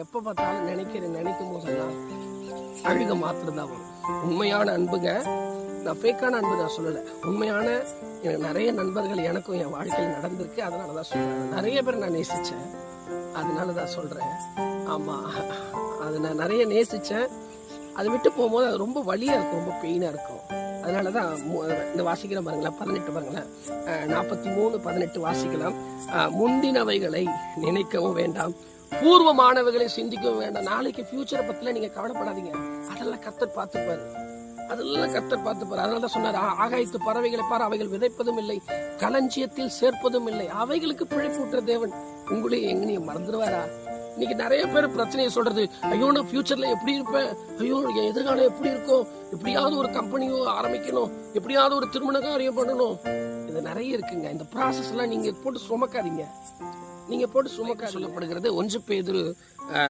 எப்போ பார்த்தாலும் நினைக்கும் போதெல்லாம் அழுக மாத்திரம் தான் வரும். உண்மையான அன்புங்க, நான் ஃபேக்கான அன்பு நான் சொல்லலை. உண்மையான எனக்கு நிறைய நண்பர்கள் எனக்கும் என் வாழ்க்கையில் நடந்திருக்கு. அதனால தான் சொல்கிறேன். நிறைய பேர் நான் நேசித்தேன், அதனால தான் சொல்கிறேன். ஆமாம், அதை நான் நிறைய நேசித்தேன். அதை விட்டு போகும்போது அது ரொம்ப வலியாக இருக்கும், ரொம்ப பெயினாக இருக்கும். அதனால தான் இந்த வாசிக்கலாம் பாருங்களேன், 18 பாருங்களேன், 43:18 வாசிக்கலாம். முந்தினவைகளை நினைக்கவும் வேண்டாம், பூர்வமானவைகளை சிந்திக்கவும் வேண்டாம். நாளைக்கு ஃபியூச்சரை பற்றிலாம் நீங்கள் கவலைப்படாதீங்க, அதெல்லாம் கர்த்தர் பார்த்துப்பாரு. அதனால தான் சொன்னார், ஆகாயத்து பறவைகளை பாரு, அவைகள் விதைப்பதும் இல்லை, களஞ்சியத்தில் சேர்ப்பதும் இல்லை, அவைகளுக்கு பிழைப்பூட்டுற தேவன் உங்களையும் எங்கனையும் மறந்துடுவாரா? இன்னைக்கு நிறைய பேர் பிரச்சனையை சொல்றது, ஐயோ நான் ஃபியூச்சர்ல எப்படி இருப்பேன், ஐயோ என் எதிர்காலம் எப்படி இருக்கும், எப்படியாவது ஒரு கம்பெனியோ ஆரம்பிக்கணும், எப்படியாவது ஒரு திருமண காரியம் பண்ணணும், இது நிறைய இருக்குங்க. இந்த ப்ராசஸ் எல்லாம் நீங்க போட்டு சுமக்காதீங்க. சொல்லப்படுகிறது 1 பேதுரு